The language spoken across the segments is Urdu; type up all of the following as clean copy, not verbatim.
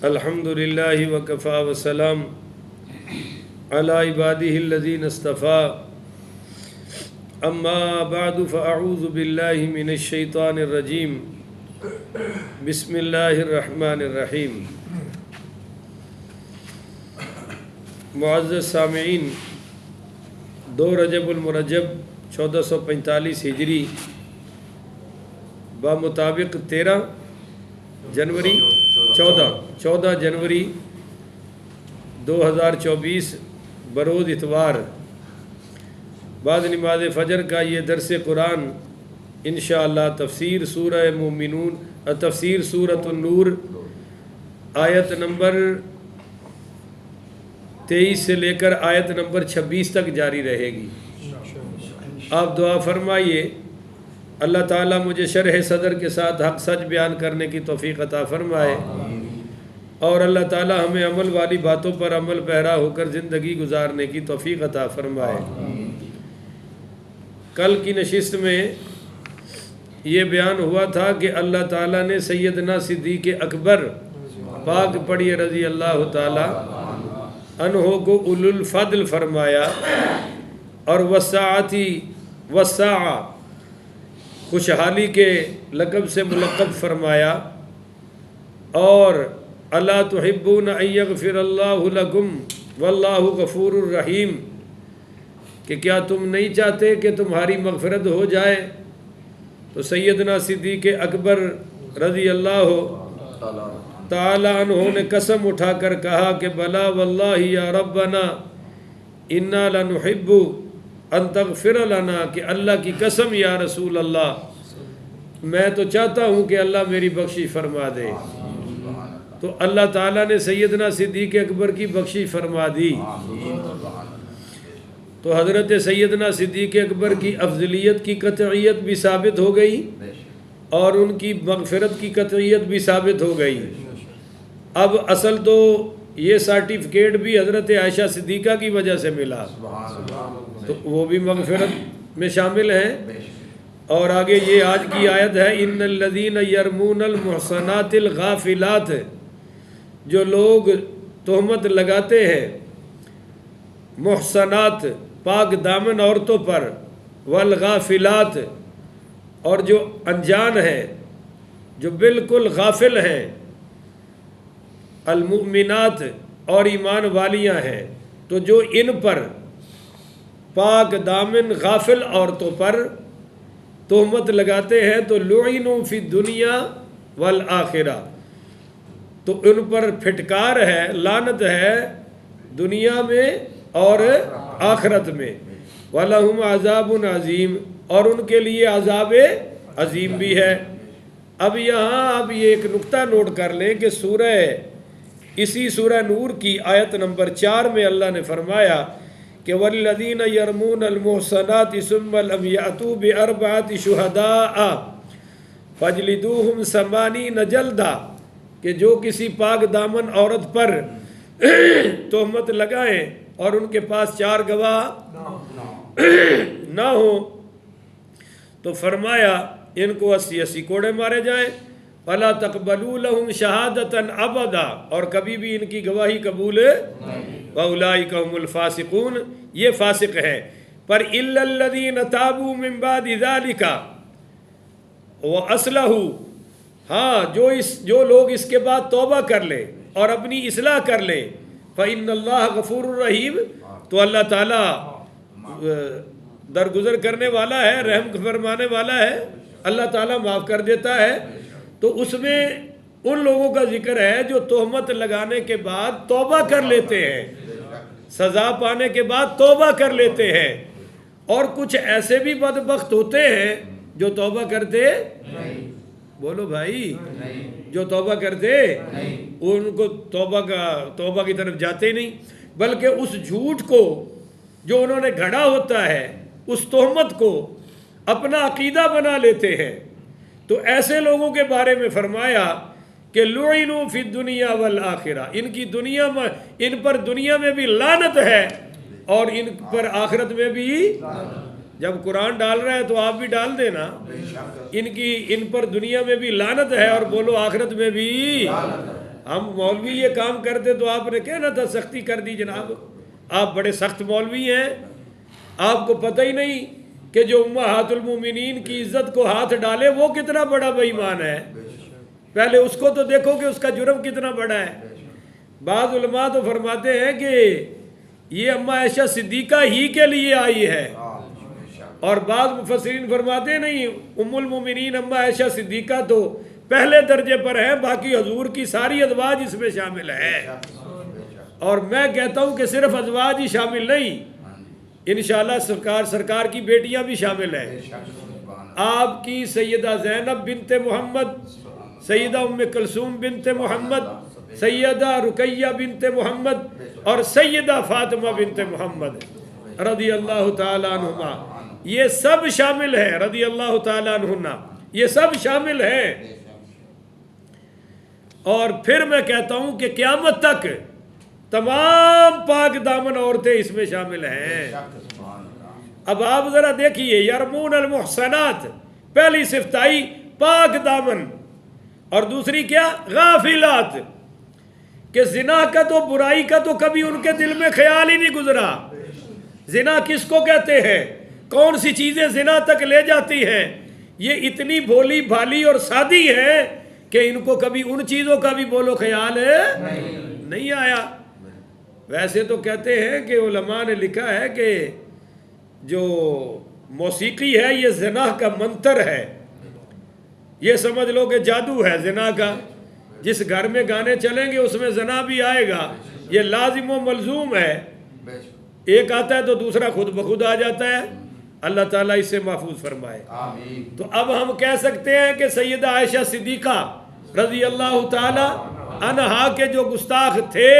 الحمد للہ وکفا وسلام علی عبادہ الذین اصطفیٰ اما بعد فاعوذ باللہ من الشیطان الرجیم بسم اللہ الرحمن الرحیم۔ معزز سامعین، 2 رجب المرجب 1445 ہجری بمطابق 14 جنوری 2024 بروز اتوار بعد نماز فجر کا یہ درس قرآن انشاءاللہ تفسیر سورہ مومنون، تفسیر سورۃ النور آیت نمبر 23 سے لے کر آیت نمبر 26 تک جاری رہے گی۔ آپ دعا فرمائیے اللہ تعالیٰ مجھے شرح صدر کے ساتھ حق سچ بیان کرنے کی توفیق عطا فرمائے، اور اللہ تعالیٰ ہمیں عمل والی باتوں پر عمل پیرا ہو کر زندگی گزارنے کی توفیق عطا فرمائے۔ کل کی نشست میں یہ بیان ہوا تھا کہ اللہ تعالیٰ نے سیدنا صدیق اکبر پاک پڑھیے رضی اللہ تعالیٰ عنہ کو اولو الفضل فرمایا، اور وسعہ خوشحالی کے لقب سے ملقب فرمایا، اور الا تحبون ان یغفر اللہ لکم واللہ غفور الرحیم، کہ کیا تم نہیں چاہتے کہ تمہاری مغفرت ہو جائے؟ تو سیدنا صدیق اکبر رضی اللہ تعالی عنہ نے قسم اٹھا کر کہا کہ بلا واللہ یا ربنا انا لنحب ان تغفر لنا، کہ اللہ کی قسم یا رسول اللہ میں تو چاہتا ہوں کہ اللہ میری بخشش فرما دے۔ تو اللہ تعالیٰ نے سیدنا صدیق اکبر کی بخشش فرما دی۔ تو حضرت سیدنا صدیق اکبر کی افضلیت کی قطعیت بھی ثابت ہو گئی، اور ان کی مغفرت کی قطعیت بھی ثابت ہو گئی۔ اب اصل تو یہ سرٹیفکیٹ بھی حضرت عائشہ صدیقہ کی وجہ سے ملا، تو وہ بھی مغفرت میں شامل ہیں۔ اور آگے یہ آج کی آیت ہے ان الذین یرمون المحصنات الغافلات، جو لوگ تہمت لگاتے ہیں محصنات پاک دامن عورتوں پر، والغافلات اور جو انجان ہیں، جو بالکل غافل ہیں، المؤمنات اور ایمان والیاں ہیں، تو جو ان پر پاک دامن غافل عورتوں پر تہمت لگاتے ہیں تو لعنوا فی الدنیا والآخرہ، تو ان پر پھٹکار ہے، لعنت ہے دنیا میں اور آخرت میں، وَلَهُمْ عَذَابٌ عَظِيمٌ، اور ان کے لیے عذاب عظیم بھی ہے۔ اب یہاں اب یہ ایک نقطہ نوٹ کر لیں کہ اسی سورہ نور کی آیت نمبر 4 میں اللہ نے فرمایا کہ وَالَّذِينَ يَرْمُونَ الْمُحْصَنَاتِ ثُمَّ لَمْ يَأْتُوا بِأَرْبَعَةِ شُهَدَاءَ فَاجْلِدُوهُمْ 80 جلدہ، کہ جو کسی پاک دامن عورت پر تہمت لگائیں اور ان کے پاس 4 گواہ نہ ہوں تو فرمایا ان کو 80 کوڑے مارے جائیں، فَلَا تَقْبَلُوا لَهُمْ شَهَادَةً أَبَدًا، اور کبھی بھی ان کی گواہی قبول وَأُولَٰئِكَ هُمُ الْفَاسِقُونَ، یہ فاسق ہے۔ پر إِلَّا الَّذِينَ تَابُوا مِن بَعْدِ ذَلِكَ وَأَصْلَحُوا، ہاں جو لوگ اس کے بعد توبہ کر لیں اور اپنی اصلاح کر لیں، فَإِنَّ اللَّهَ غَفُورٌ رَحِيمٌ، تو اللہ تعالیٰ درگزر کرنے والا ہے، رحم فرمانے والا ہے، اللہ تعالیٰ معاف کر دیتا ہے۔ تو اس میں ان لوگوں کا ذکر ہے جو تہمت لگانے کے بعد توبہ کر لیتے ہیں، سزا پانے کے بعد توبہ کر لیتے ہیں، اور کچھ ایسے بھی بدبخت ہوتے ہیں جو توبہ کرتے بولو بھائی، جو توبہ کرتے ان کو توبہ کی طرف جاتے ہی نہیں، بلکہ اس جھوٹ کو جو انہوں نے گھڑا ہوتا ہے، اس تہمت کو اپنا عقیدہ بنا لیتے ہیں۔ تو ایسے لوگوں کے بارے میں فرمایا کہ لعنوا فی الدنیا والآخرہ، ان پر دنیا میں بھی لعنت ہے اور ان پر آخرت میں بھی جب قرآن ڈال رہا ہے تو آپ بھی ڈال دینا. ان پر دنیا میں بھی لعنت ہے اور بولو آخرت میں بھی. ہم مولوی یہ کام کرتے تو آپ نے کہنا تھا سختی کر دی جناب، آپ بڑے سخت مولوی ہیں، آپ کو پتہ ہی نہیں کہ جو امہات المومنین کی عزت کو ہاتھ ڈالے وہ کتنا بڑا بے ایمان ہے، پہلے اس کو تو دیکھو کہ اس کا جرم کتنا بڑا ہے۔ بعض علماء تو فرماتے ہیں کہ یہ اماں عائشہ صدیقہ ہی کے لیے آئی ہے، اور بعض مفسرین فرماتے ہیں نہیں، ام المومنین اماں عائشہ صدیقہ تو پہلے درجے پر ہے، باقی حضور کی ساری ازواج اس میں شامل ہے۔ اور میں کہتا ہوں کہ صرف ازواج ہی شامل نہیں، انشاءاللہ سرکار کی بیٹیاں بھی شامل ہیں۔ آپ کی سیدہ زینب بنت محمد، سیدہ ام کلثوم بنت محمد، سیدہ رقیہ بنت محمد اور سیدہ فاطمہ بنت محمد رضی اللہ تعالیٰ عنہما، یہ سب شامل ہیں، رضی اللہ تعالیٰ عنہما، یہ سب شامل ہیں۔ اور پھر میں کہتا ہوں کہ قیامت تک تمام پاک دامن عورتیں اس میں شامل ہیں۔ اب آپ ذرا دیکھیے، یرمون المحصنات، پہلی صفت آئی پاک دامن، اور دوسری کیا؟ غافلات، کہ زنا کا تو برائی کا تو کبھی ان کے دل میں خیال ہی نہیں گزرا۔ زنا کس کو کہتے ہیں؟ کون سی چیزیں زنا تک لے جاتی ہیں؟ یہ اتنی بھولی بھالی اور سادی ہے کہ ان کو کبھی ان چیزوں کا بھی بولو خیال نہیں آیا۔ ویسے تو کہتے ہیں کہ علماء نے لکھا ہے کہ جو موسیقی ہے یہ زنا کا منتر ہے، یہ سمجھ لو کہ جادو ہے زنا کا، جس گھر میں گانے چلیں گے اس میں زنا بھی آئے گا، یہ لازم و ملزوم ہے، ایک آتا ہے تو دوسرا خود بخود آ جاتا ہے، اللہ تعالیٰ اس سے محفوظ فرمائے۔ تو اب ہم کہہ سکتے ہیں کہ سیدہ عائشہ صدیقہ رضی اللہ تعالی عنہا کے جو گستاخ تھے،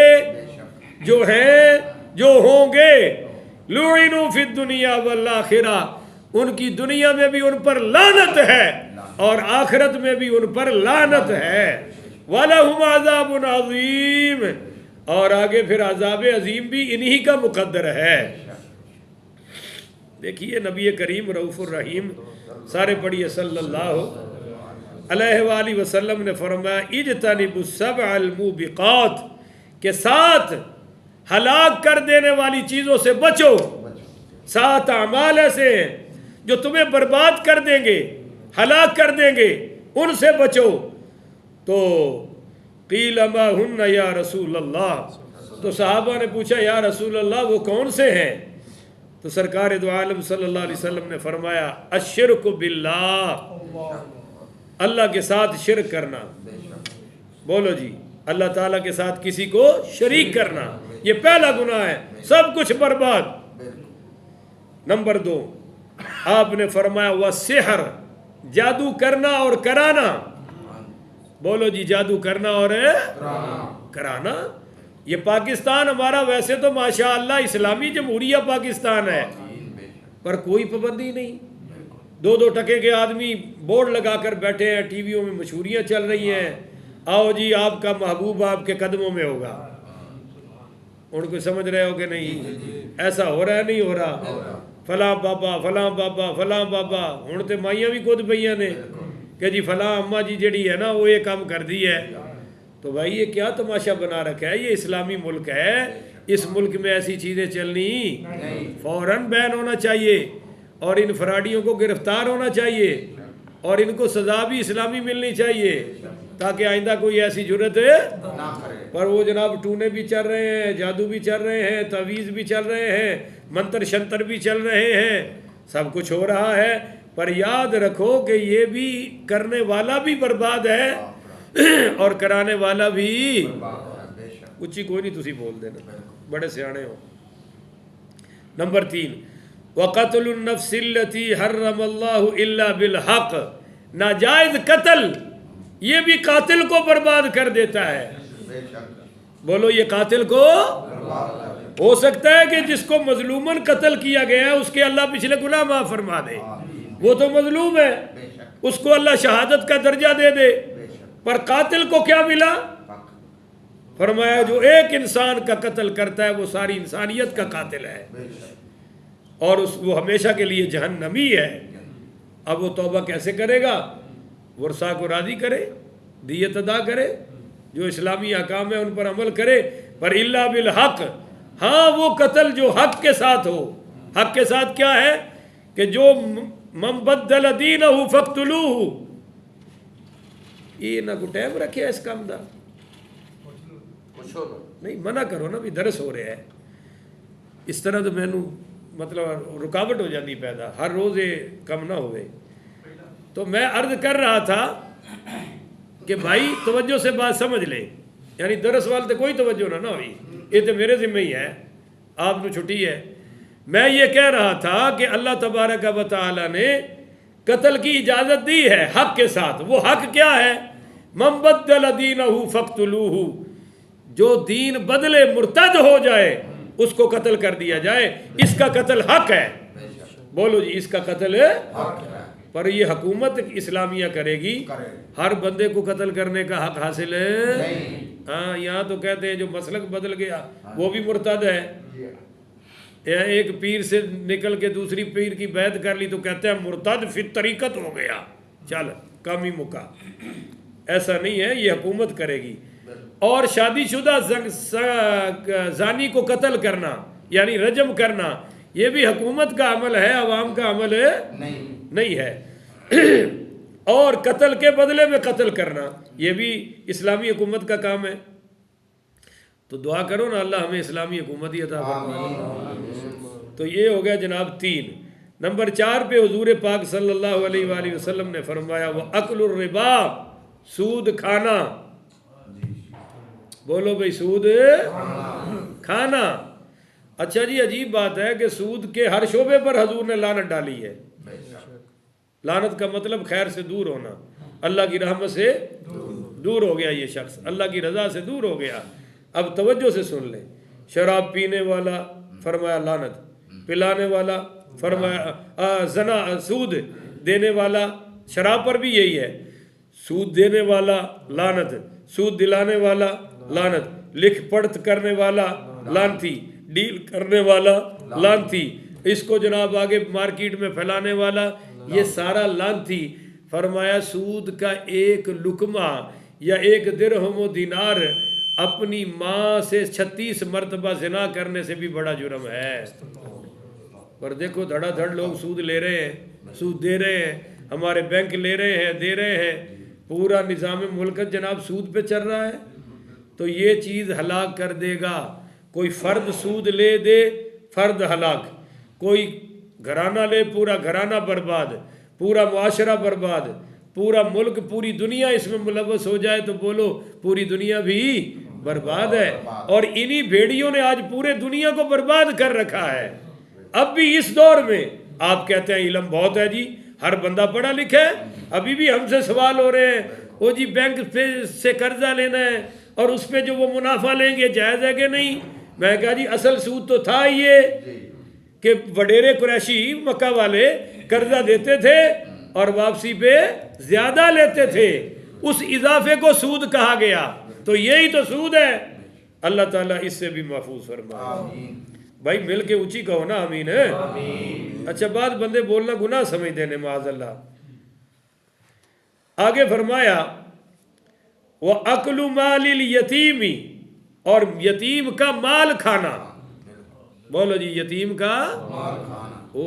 جو ہیں، جو ہوں گے، لعنوا فی الدنیا والآخرہ، ان کی دنیا میں بھی ان پر لعنت ہے اور آخرت میں بھی ان پر لعنت ہے۔ وَلَهُمْ عَذَابٌ عَظِيمٌ، اور آگے پھر عذاب عظیم بھی انہی کا مقدر ہے۔ دیکھیے نبی کریم رؤوف الرحیم، سارے پڑھیے صلی اللہ علیہ وآلہ وسلم نے فرمایا اجتنبوا السبع الموبقات، کہ 7 ہلاک کر دینے والی چیزوں سے بچو، 7 اعمال ایسے ہیں جو تمہیں برباد کر دیں گے، ہلاک کر دیں گے، ان سے بچو۔ تو قیل ما ہن یا رسول اللہ، تو صحابہ نے پوچھا یا رسول اللہ وہ کون سے ہیں؟ تو سرکار دو عالم صلی اللہ علیہ وسلم نے فرمایا الشرک باللہ، اللہ کے ساتھ شرک کرنا۔ بولو جی، اللہ تعالیٰ کے ساتھ کسی کو شریک کرنا، یہ پہلا گناہ ہے، سب کچھ برباد۔ نمبر 2 آپ نے فرمایا والسحر، جادو کرنا اور کرانا۔ بولو جی، جادو کرنا اور کرانا۔ یہ پاکستان ہمارا ویسے تو ماشاءاللہ اسلامی جمہوریہ پاکستان ہے، پر کوئی پابندی نہیں۔ 2 ٹکے کے آدمی بورڈ لگا کر بیٹھے ہیں، ٹی ویوں میں مشہوریاں چل رہی ہیں، آؤ جی آپ کا محبوب آپ کے قدموں میں ہوگا۔ ان کو سمجھ رہے ہو کہ نہیں؟ ایسا ہو رہا ہے نہیں ہو رہا؟ فلاں بابا فلاں بابا فلاں بابا، ہوں تو مائیاں بھی خود پئیاں نے کہ جی فلاں اماں جی جڑی ہے نا وہ یہ کام کر دی ہے۔ تو بھائی یہ کیا تماشا بنا رکھا ہے؟ یہ اسلامی ملک ہے، اس ملک میں ایسی چیزیں چلنی فوراً بین ہونا چاہیے، اور ان فراڈیوں کو گرفتار ہونا چاہیے، اور ان کو سزا بھی اسلامی ملنی چاہیے، تاکہ آئندہ کوئی ایسی جرت نہ کرے۔ پر وہ جناب ٹونے بھی چل رہے ہیں، جادو بھی چل رہے ہیں، تعویذ بھی چل رہے ہیں، منتر شنتر بھی چل رہے ہیں، سب کچھ ہو رہا ہے، پر یاد رکھو کہ یہ بھی کرنے والا بھی برباد ہے اور کرانے والا بھی۔ اچھی کوئی نہیں، تسی بول دینا، بڑے سیانے ہو۔ نمبر 3 وَقَتْلُ النَّفْسِ الَّتِي حَرَّمَ اللَّهُ إِلَّا بِالْحَقِّ، ناجائز قتل یہ بھی قاتل کو برباد کر دیتا ہے۔ بولو یہ قاتل کو ہو سکتا ہے کہ جس کو مظلوماً قتل کیا گیا ہے اس کے اللہ پچھلے گناہ معاف فرما دے، وہ تو مظلوم ہے، اس کو اللہ شہادت کا درجہ دے دے، پر قاتل کو کیا ملا؟ فرمایا جو ایک انسان کا قتل کرتا ہے وہ ساری انسانیت کا قاتل ہے، اور وہ ہمیشہ کے لیے جہنمی ہے۔ اب وہ توبہ کیسے کرے گا؟ ورثاء کو راضی کرے، دیت ادا کرے، جو اسلامی احکام ہے ان پر عمل کرے، پر الا بالحق، ہاں وہ قتل جو حق کے ساتھ ہو۔ حق کے ساتھ کیا ہے کہ جو من بدل دینہ فاقتلوہ، یہ نہ کو ٹائم رکھے اس کام دا، نہیں منع کرو نا، بھی درس ہو رہا ہے اس طرح تو مینوں مطلب رکاوٹ ہو جاتی پیدا، ہر روز یہ کم نہ ہوئے۔ تو میں عرض کر رہا تھا کہ بھائی توجہ سے بات سمجھ لے، یعنی درس والے کوئی توجہ نہ ہوئی، یہ تو میرے ذمہ ہی ہے، آپ کو چھٹی ہے۔ میں یہ کہہ رہا تھا کہ اللہ تبارک و تعالی نے قتل کی اجازت دی ہے حق کے ساتھ۔ وہ حق کیا ہے؟ من بدل دینہ فاقتلوہ، جو دین بدلے مرتد ہو جائے اس کو قتل کر دیا جائے، اس کا قتل حق ہے۔ بولو جی، اس کا قتل ہے، پر یہ حکومت اسلامیہ کرے گی، ہر بندے کو قتل کرنے کا حق حاصل ہے؟ ہاں، یہاں تو کہتے ہیں جو مسلک بدل گیا وہ بھی مرتد ہے۔ ایک پیر سے نکل کے دوسری پیر کی بیعت کر لی تو کہتے ہیں مرتد فی طریقت ہو گیا، چل کام ہی مکا۔ ایسا نہیں ہے، یہ حکومت کرے گی۔ اور شادی شدہ زانی کو قتل کرنا یعنی رجم کرنا، یہ بھی حکومت کا عمل ہے، عوام کا عمل نہیں ہے۔ اور قتل کے بدلے میں قتل کرنا، یہ بھی اسلامی حکومت کا کام ہے۔ تو دعا کرو نا اللہ ہمیں اسلامی حکومت ہی عطا فرمائے۔ تو یہ ہو گیا جناب 3۔ نمبر 4 پہ حضور پاک صلی اللہ علیہ وآلہ وسلم نے فرمایا وَأَكْلُ الرِّبَا، سود کھانا۔ بولو بھئی، سود کھانا۔ اچھا جی، عجیب بات ہے کہ سود کے ہر شعبے پر حضور نے لعنت ڈالی ہے۔ لعنت کا مطلب خیر سے دور ہونا، اللہ کی رحمت سے دور ہو گیا یہ شخص، اللہ کی رضا سے دور ہو گیا۔ اب توجہ سے سن لیں، شراب پینے والا فرمایا لعنت، پلانے والا فرمایا زنا، سود دینے والا، شراب پر بھی یہی ہے، سود دینے والا لعنت، سود دلانے والا لعنت، لکھ پڑھ کرنے والا لعنتی، ڈیل کرنے والا لعنتی، اس کو جناب آگے مارکیٹ میں پھیلانے والا، یہ سارا لعنتی۔ فرمایا سود کا ایک لقمہ یا ایک درہم و دینار اپنی ماں سے 36 مرتبہ زنا کرنے سے بھی بڑا جرم ہے۔ پر دیکھو دھڑا دھڑ لوگ سود لے رہے ہیں، سود دے رہے ہیں، ہمارے بینک لے رہے ہیں، دے رہے ہیں، پورا نظام ملکت جناب سود پہ چل رہا ہے۔ تو یہ چیز ہلاک کر دے گا۔ کوئی فرد سود لے دے، فرد ہلاک، کوئی گھرانہ لے، پورا گھرانہ برباد، پورا معاشرہ برباد، پورا ملک، پوری دنیا اس میں ملوث ہو جائے تو بولو پوری دنیا بھی برباد ہے۔ اور انہی بھیڑیوں نے آج پورے دنیا کو برباد کر رکھا ہے۔ اب بھی اس دور میں آپ کہتے ہیں علم بہت ہے جی، ہر بندہ پڑھا لکھا ہے، ابھی بھی ہم سے سوال ہو رہے ہیں وہ جی بینک سے قرضہ لینا ہے اور اس پہ جو وہ منافع لیں گے جائز ہے کہ نہیں؟ میں کہا جی اصل سود تو تھا یہ کہ وڈیرے قریشی مکہ والے قرضہ دیتے تھے اور واپسی پہ زیادہ لیتے تھے، اس اضافے کو سود کہا گیا۔ تو یہی تو سود ہے۔ اللہ تعالیٰ اس سے بھی محفوظ فرمائے۔ بھائی مل کے اونچی کہو نا آمین ہے۔ اچھا، بعض بندے بولنا گناہ سمجھتے ہیں، معاذ اللہ۔ آگے فرمایا وَأَكْلُ مَالِ الْيَتِيمِ، اور یتیم کا مال کھانا۔ بولو جی، یتیم کا مال کھانا۔ ہو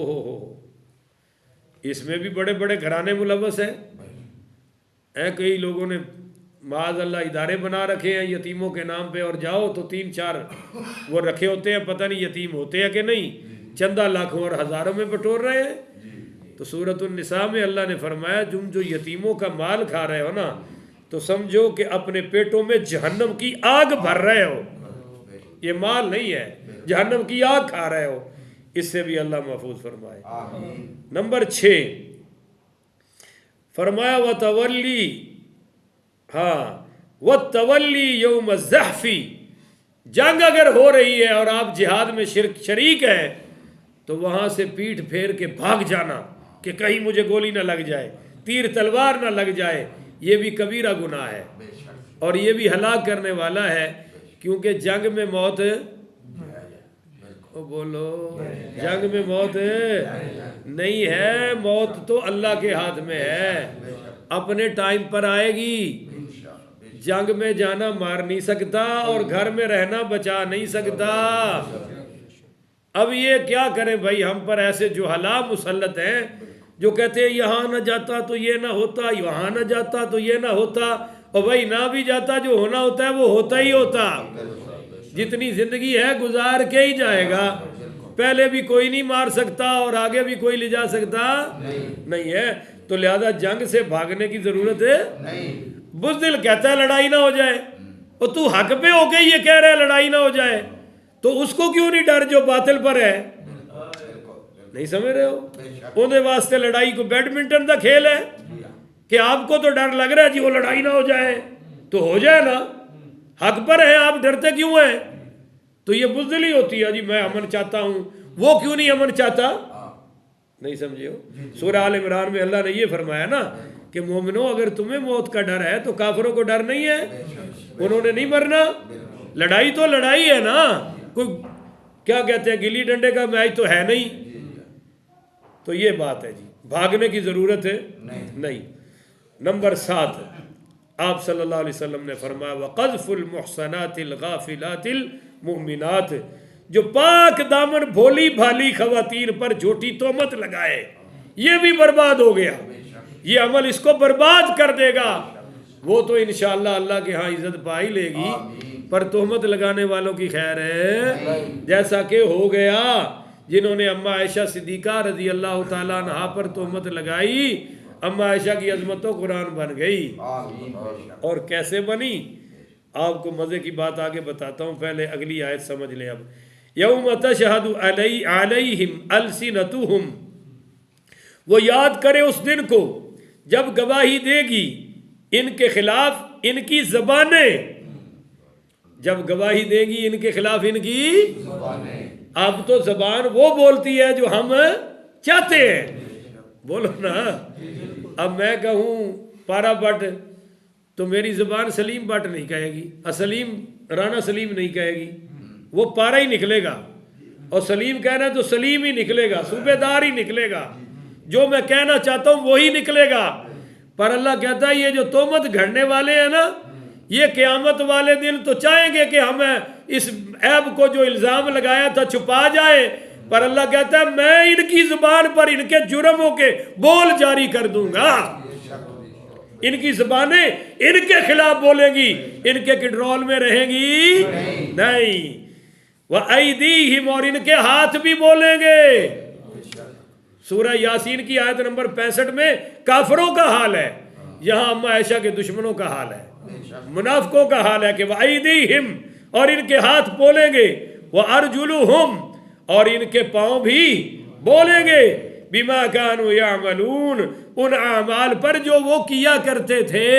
اس میں بھی بڑے بڑے گھرانے ملوث ہیں۔ کئی لوگوں نے معاذ اللہ ادارے بنا رکھے ہیں یتیموں کے نام پہ، اور جاؤ تو 3-4 وہ رکھے ہوتے ہیں، پتہ نہیں یتیم ہوتے ہیں کہ نہیں، چندہ لاکھوں اور ہزاروں میں بٹور رہے ہیں۔ تو سورۃ النساء میں اللہ نے فرمایا تم جو یتیموں کا مال کھا رہے ہو نا، تو سمجھو کہ اپنے پیٹوں میں جہنم کی آگ بھر رہے ہو، یہ مال نہیں ہے، جہنم کی آگ کھا رہے ہو۔ اس سے بھی اللہ محفوظ فرمائے۔ نمبر 6 فرمایا وَتَوَلِّي، وَتَوَلِّي يَوْمَ الزَّحْفِ، جنگ اگر ہو رہی ہے اور آپ جہاد میں شریک ہیں تو وہاں سے پیٹھ پھیر کے بھاگ جانا کہ کہیں مجھے گولی نہ لگ جائے، تیر تلوار نہ لگ جائے، یہ بھی کبیرہ گناہ ہے اور یہ بھی ہلاک کرنے والا ہے، کیونکہ جنگ میں موت، بولو جنگ میں موت نہیں ہے، موت تو اللہ کے ہاتھ میں ہے، اپنے ٹائم پر آئے گی۔ جنگ میں جانا مار نہیں سکتا اور گھر میں رہنا بچا نہیں سکتا۔ اب یہ کیا کریں بھائی، ہم پر ایسے جہلا مسلط ہیں جو کہتے ہیں یہاں نہ جاتا تو یہ نہ ہوتا، وہاں نہ جاتا تو یہ نہ ہوتا، اور بھائی نہ بھی جاتا جو ہونا ہوتا ہے وہ ہوتا ہی ہوتا۔ جتنی زندگی ہے گزار کے ہی جائے گا، پہلے بھی کوئی نہیں مار سکتا اور آگے بھی کوئی لے جا سکتا نہیں ہے، تو لہذا جنگ سے بھاگنے کی ضرورت ہے نہیں۔ بزدل کہتا ہے لڑائی نہ ہو جائے، اور تو حق پہ ہو کے یہ کہہ رہا ہے لڑائی نہ ہو جائے، تو اس کو کیوں نہیں ڈر جو باطل پر ہے؟ نہیں سمجھ رہے ہو؟ اندھے واسطے لڑائی کو بیڈمنٹن دا کھیل ہے کہ آپ کو تو ڈر لگ رہا ہے جی وہ لڑائی نہ ہو جائے، تو ہو جائے نا، حق پر ہے، آپ ڈرتے کیوں ہیں؟ تو یہ بزدلی ہوتی ہے جی میں امن چاہتا ہوں، وہ کیوں نہیں امن چاہتا؟ نہیں سمجھے ہو؟ سورہ آل عمران میں اللہ نے یہ فرمایا نا کہ مومنو اگر تمہیں موت کا ڈر ہے تو کافروں کو ڈر نہیں ہے، انہوں نے نہیں مرنا۔ لڑائی تو لڑائی ہے نا، کوئی کیا کہتے ہیں گلی ڈنڈے کا میچ تو ہے نہیں۔ تو یہ بات ہے جی، بھاگنے کی ضرورت ہے نہیں۔ نمبر 7، آپ صلی اللہ علیہ وسلم نے فرمایا وَقَذْفُ الْمُحْصَنَاتِ الْغَافِلَاتِ الْمُؤْمِنَاتِ، جو پاک دامن بھولی بھالی خواتین پر جھوٹی تہمت لگائے، یہ بھی برباد ہو گیا، یہ عمل اس کو برباد کر دے گا۔ وہ تو انشاءاللہ اللہ کے ہاں عزت پا ہی لے گی، پر تہمت لگانے والوں کی خیر ہے، جیسا کہ ہو گیا جنہوں نے اماں عائشہ صدیقہ رضی اللہ تعالیٰ عنہا پر تہمت لگائی، اماں عائشہ کی عظمت تو قرآن بن گئی۔ اور کیسے بنی؟ آپ کو مزے کی بات آگے بتاتا ہوں، پہلے اگلی آیت سمجھ لیں۔ اب یوم تشہد علیہم السنتہم، وہ یاد کرے اس دن کو جب گواہی دے گی ان کے خلاف ان کی زبانیں، جب گواہی دے گی ان کے خلاف ان کی زبانیں۔ اب تو زبان وہ بولتی ہے جو ہم چاہتے ہیں، بولو نا۔ اب میں کہوں پارا بٹ تو میری زبان سلیم بٹ نہیں کہے گی، سلیم رانا سلیم نہیں کہے گی، وہ پارا ہی نکلے گا، اور سلیم کہنا تو سلیم ہی نکلے گا، صوبے دار ہی نکلے گا، جو میں کہنا چاہتا ہوں وہی نکلے گا۔ پر اللہ کہتا ہے یہ جو تہمت گھڑنے والے ہیں نا، یہ قیامت والے دن تو چاہیں گے کہ ہمیں اس عیب کو جو الزام لگایا تھا چھپا جائے، پر اللہ کہتا ہے میں ان کی زبان پر ان کے جرموں کے بول جاری کر دوں گا۔ ان کی زبانیں ان کے خلاف بولیں گی، ان کے کنٹرول میں رہیں گی نہیں۔ وَأَيْدِيهِمْ، اور ان کے ہاتھ بھی بولیں گے۔ سورہ یاسین کی آیت نمبر 65 میں کافروں کا حال ہے، یہاں اماں عائشہ کے دشمنوں کا حال ہے، منافقوں کا حال ہے کہ وَأَيْدِيهِمْ، اور ان کے ہاتھ بولیں گے، وَأَرْجُلُهُمْ، اور ان کے پاؤں بھی بولیں گے، بِمَا كَانُوا يَعْمَلُونَ، ان اعمال پر جو وہ کیا کرتے تھے۔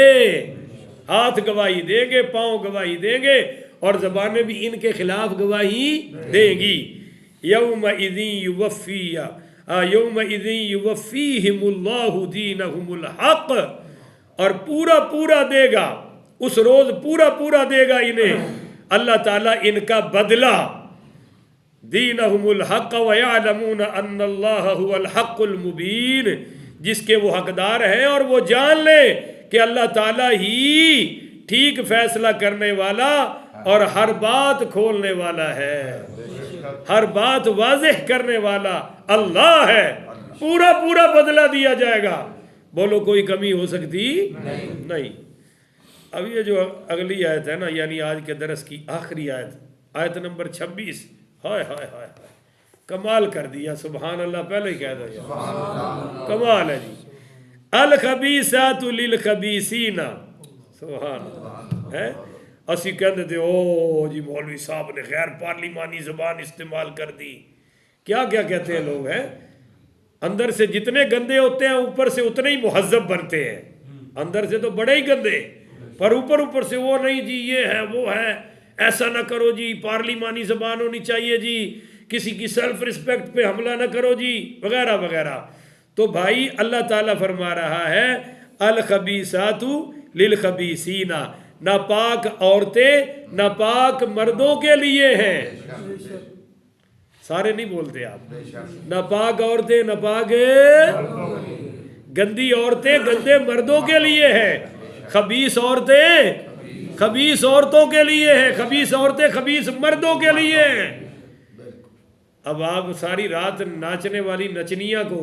ہاتھ گواہی دیں گے، پاؤں گواہی دیں گے، اور زبانیں بھی ان کے خلاف گواہی دیں گی۔ يَوْمَئِذٍ يُوَفِّيهِمُ اللَّهُ دِينَهُمُ الْحَقَّ، اور پورا پورا دے گا، اس روز پورا پورا دے گا انہیں اللہ تعالیٰ ان کا بدلہ۔ دینہم الحق ویعلمون ان اللہ هو الحق المبین، جس کے وہ حقدار ہیں اور وہ جان لیں کہ اللہ تعالیٰ ہی ٹھیک فیصلہ کرنے والا اور ہر بات کھولنے والا ہے، ہر بات واضح کرنے والا اللہ ہے۔ پورا پورا بدلہ دیا جائے گا، بولو کوئی کمی ہو سکتی نہیں۔ اب یہ جو اگلی آیت ہے نا، یعنی آج کے درس کی آخری آیت، آیت نمبر 26، ہائے ہائے ہائے ہائے، کمال کر دیا، سبحان اللہ، پہلے ہی کہہ دیا، کمال ہے جی۔ الخبیثات للخبیثین، سبحان اللہ ہے۔ اسی کہتے تھے او جی مولوی صاحب نے غیر پارلیمانی زبان استعمال کر دی، کیا کیا کہتے ہیں لوگ ہیں، اندر سے جتنے گندے ہوتے ہیں اوپر سے اتنے ہی مہذب بنتے ہیں، اندر سے تو بڑے ہی گندے، پر اوپر سے وہ نہیں جی یہ ہے وہ ہے، ایسا نہ کرو جی، پارلیمانی زبان ہونی چاہیے جی، کسی کی سیلف رسپیکٹ پہ حملہ نہ کرو جی، وغیرہ وغیرہ۔ تو بھائی اللہ تعالیٰ فرما رہا ہے الخبیثات للخبیثین، ناپاک عورتیں ناپاک مردوں کے لیے ہیں، سارے نہیں بولتے آپ، ناپاک عورتیں ناپاک گندی عورتیں گندے مردوں کے لیے ہیں، خبیث عورتیں خبیث عورتوں کے لیے ہے، خبیث عورتیں خبیث مردوں کے لیے ہیں۔ اب آپ ساری رات ناچنے والی نچنیاں کو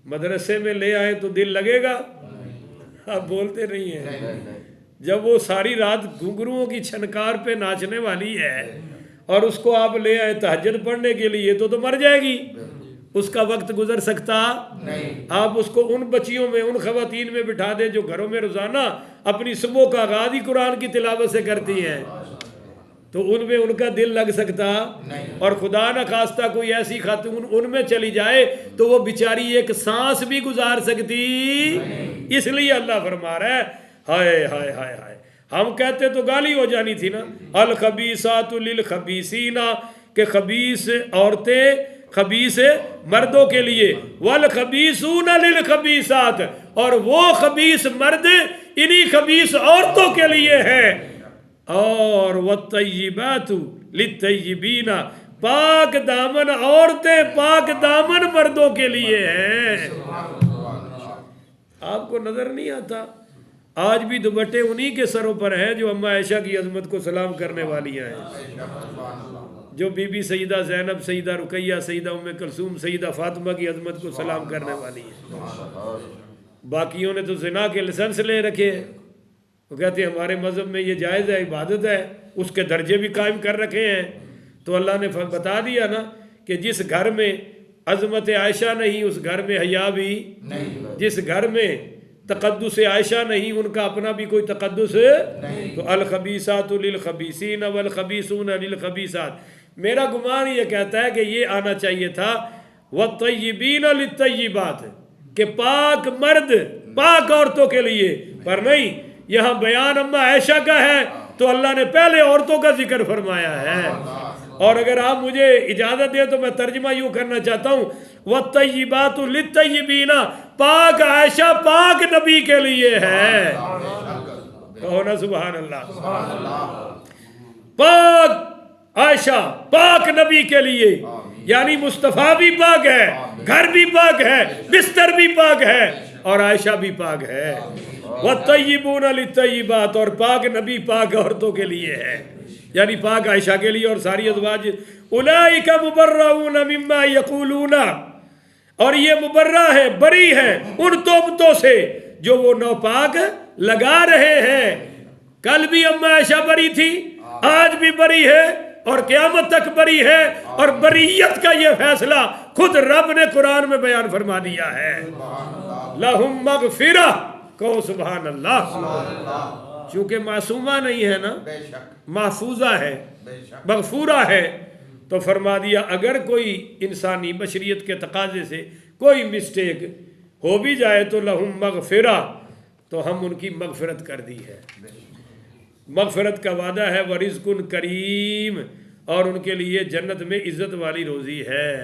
مدرسے میں لے آئے تو دل لگے گا؟ آپ بولتے نہیں ہیں۔ جب وہ ساری رات گھنگروؤں کی چھنکار پہ ناچنے والی ہے اور اس کو آپ لے آئے تہجد پڑھنے کے لیے تو مر جائے گی، اس کا وقت گزر سکتا نہیں۔ آپ اس کو ان بچیوں میں، ان خواتین میں بٹھا دیں جو گھروں میں روزانہ اپنی صبح کا آغاز ہی قرآن کی تلاوت سے کرتی ہیں، تو ان میں ان کا دل لگ سکتا نہیں۔ اور خدا نہ خواستہ کوئی ایسی خاتون ان میں چلی جائے تو وہ بیچاری ایک سانس بھی گزار سکتی نہیں۔ اس لیے اللہ فرما رہا ہے ہائے ہائے ہائے ہائے، ہم کہتے تو گالی ہو جانی تھی نا، الخبیثات للخبیثین، کہ خبیث عورتیں خبیث مردوں کے لیے، والخبیثون للخبیثات، اور وہ خبیث مرد انہی خبیث عورتوں کے لیے ہیں، اور والطیبات للطیبین، پاک دامن عورتیں پاک دامن مردوں کے لیے ہیں۔ آپ کو نظر نہیں آتا آج بھی دوپٹے انہی کے سروں پر ہیں جو اماں عائشہ کی عظمت کو سلام کرنے والی ہیں، جو بی بی سیدہ زینب، سیدہ رقیہ، سیدہ ام کلثوم، سیدہ فاطمہ کی عظمت کو سلام کرنے والی ہیں۔ باقیوں نے تو زنا کے لائسنس لے رکھے ہیں، وہ کہتے ہیں ہمارے مذہب میں یہ جائز ہے، عبادت ہے، اس کے درجے بھی قائم کر رکھے ہیں۔ تو اللہ نے بتا دیا نا کہ جس گھر میں عظمت عائشہ نہیں اس گھر میں حیا بھی نہیں، جس گھر میں تقدس عائشہ نہیں ان کا اپنا بھی کوئی تقدس نہیں۔ تو الخبیثات للخبیثین والخبیثون للخبیثات، میرا گمان یہ کہتا ہے کہ یہ آنا چاہیے تھا والطیبین للطیبات، کہ پاک مرد پاک عورتوں کے لیے، پر نہیں، یہاں بیان اماں عائشہ کا ہے تو اللہ نے پہلے عورتوں کا ذکر فرمایا ہے۔ اور اگر آپ مجھے اجازت دیں تو میں ترجمہ یوں کرنا چاہتا ہوں، والطیبات للطیبین، پاک عائشہ پاک نبی کے لیے ہے، کہو نا سبحان اللہ، پاک عائشہ پاک نبی کے لیے، یعنی مصطفیٰ بھی پاک ہے، گھر بھی پاک ہے، بستر بھی پاک ہے، اور عائشہ بھی پاک ہے۔ والطیبون للطیبات، اور پاک نبی پاک عورتوں کے لیے ہے، یعنی پاک عائشہ کے لیے اور ساری ازواج۔ اولئک مبرؤون مما یقولون، اور یہ مبرہ ہے، بری ہے ان تہمتوں سے جو وہ ناپاک لگا رہے ہیں۔ کل بھی اماں عائشہ بری تھی، آج بھی بری ہے، اور قیامت تک بری ہے، اور بریت کا یہ فیصلہ خود رب نے قرآن میں بیان فرما دیا ہے۔ لہم مغفرہ، کہو سبحان اللہ، چونکہ معصومہ نہیں ہے نا، محفوظہ ہے، مغفورہ ہے، تو فرما دیا اگر کوئی انسانی بشریت کے تقاضے سے کوئی مسٹیک ہو بھی جائے تو لہم مغفرہ، تو ہم ان کی مغفرت کر دی ہے۔ مغفرت کا وعدہ ہے، ورزق کریم، اور ان کے لیے جنت میں عزت والی روزی ہے۔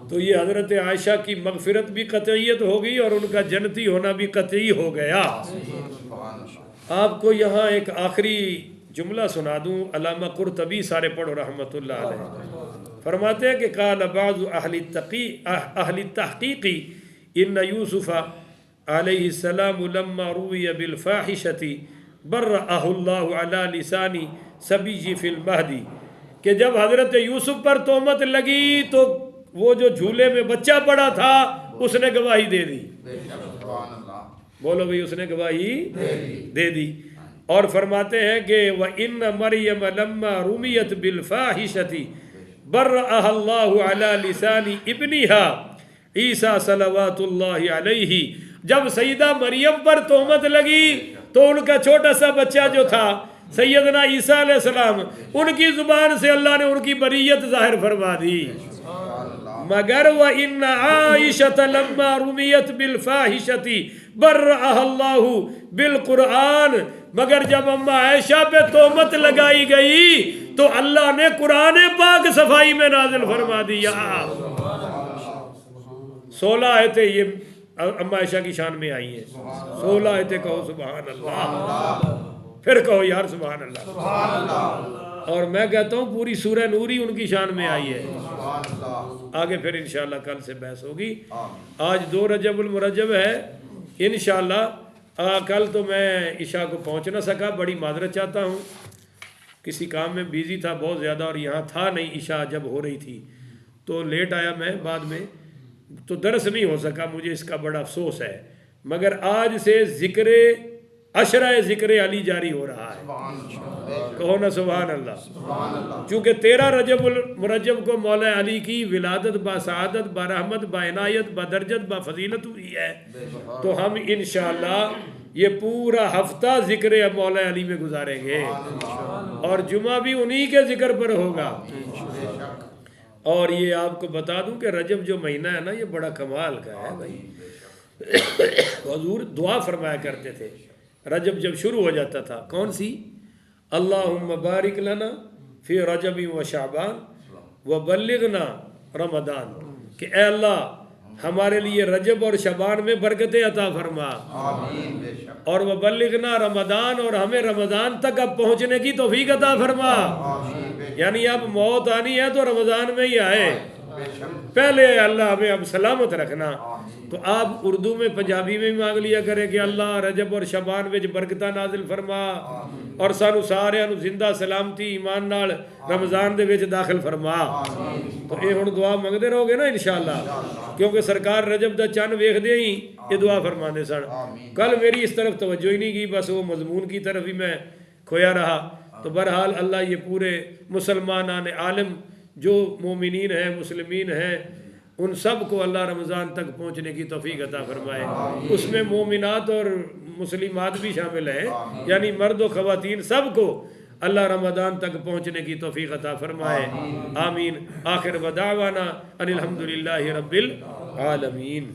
تو یہ حضرت عائشہ کی مغفرت بھی قطعیت ہو گئی اور ان کا جنتی ہونا بھی قطعی ہو گیا۔ آپ کو یہاں ایک آخری جملہ سنا دوں، علامہ قرطبی سارے پڑھو رحمۃ اللہ علیہ، فرماتے ہیں کہ قال بعض اہل التحقیق ان یوسف علیہ السلام لما روی بالفاحشۃ برأہ اللہ علی لسان صبی فی المہدی، کہ جب حضرت یوسف پر تہمت لگی تو وہ جو جھولے میں بچہ پڑا تھا اس نے گواہی دے دی۔ بولو بھئی، اس نے گواہی دے دی۔ اور فرماتے ہیں کہ وَإِنَّ مَرْيَمَ لَمَّا رُمِيَتْ بِالْفَاحِشَةِ بَرَّأَهَا اللَّهُ عَلَى لِسَانِ ابْنِهَا عیسیٰ صلوات اللہ علیہ، جب سیدہ مریم پر تہمت لگی تو ان کا چھوٹا سا بچہ جو تھا سیدنا عیسیٰ علیہ السلام، ان کی زبان سے اللہ نے ان کی بریت ظاہر فرما دی۔ مگر وَإِنَّ عَائِشَةَ لَمَّا رُمِيَتْ بِالْفَاحِشَةِ بَرَّأَهَا اللَّهُ بِالْقُرْآنِ، مگر جب اماں عائشہ پہ تہمت لگائی گئی تو اللہ نے قرآن پاک صفائی میں نازل فرما دیا۔ 16 آیتیں یہ اماں عائشہ کی شان میں آئی ہیں، 16 آیتیں، کہو سبحان اللہ، پھر کہو یار سبحان اللہ۔ اور میں کہتا ہوں پوری سورہ نور ہی ان کی شان میں آئی ہے۔ آگے پھر انشاءاللہ کل سے بحث ہوگی۔ آج 2 رجب المرجب ہے، انشاءاللہ کل تو میں عشاء کو پہنچ نہ سکا، بڑی معذرت چاہتا ہوں، کسی کام میں بیزی تھا بہت زیادہ، اور یہاں تھا نہیں عشاء جب ہو رہی تھی تو لیٹ آیا میں بعد میں، تو درس نہیں ہو سکا، مجھے اس کا بڑا افسوس ہے۔ مگر آج سے عشرہ ذکر علی جاری ہو رہا ہے، کہو نا سبحان اللہ۔ چونکہ 13 رجب المرجب کو مولا علی کی ولادت با سعادت با رحمت با عنایت با درجت با فضیلت ہوئی ہے، تو ہم انشاءاللہ یہ پورا ہفتہ ذکر مولا علی میں گزاریں گے، اور جمعہ بھی انہی کے ذکر پر ہوگا۔ اور یہ آپ کو بتا دوں کہ رجب جو مہینہ ہے نا، یہ بڑا کمال کا ہے بھائی۔ حضور دعا فرمایا کرتے تھے رجب جب شروع ہو جاتا تھا، کون سی؟ اللہم بارک لنا فی رجب و شعبان و بلغنا رمضان، کہ اے اللہ ہمارے لیے رجب اور شعبان میں برکتیں عطا فرما، اور وہ بلغنا رمضان، اور ہمیں رمضان تک اب پہنچنے کی توفیق عطا فرما۔ یعنی اب موت آنی ہے تو رمضان میں ہی آئے، پہلے اللہ ہمیں اب سلامت رکھنا۔ تو آپ اردو میں پنجابی میں مانگ لیا کریں کہ اللہ رجب اور شعبان وچ برکتاں نازل فرما، اور سانو سارے زندہ سلامتی ایمان نال رمضان دے وچ داخل فرما۔ تو یہ ہن دعا منگتے رہو گے نا انشاءاللہ، کیونکہ سرکار رجب دا چن ویکھدے ہی یہ دعا فرماندے سن۔ کل میری اس طرف توجہ ہی نہیں کی، بس وہ مضمون کی طرف ہی میں کھویا رہا۔ تو بہرحال اللہ یہ پورے مسلمانان عالم جو مومنین ہیں، مسلمین ہیں، ان سب کو اللہ رمضان تک پہنچنے کی توفیق عطا فرمائے۔ اس میں مومنات اور مسلمات بھی شامل ہیں، یعنی مرد و خواتین سب کو اللہ رمضان تک پہنچنے کی توفیق عطا فرمائے، آمین۔ آخر بدعوانا ان الحمدللہ رب العالمین۔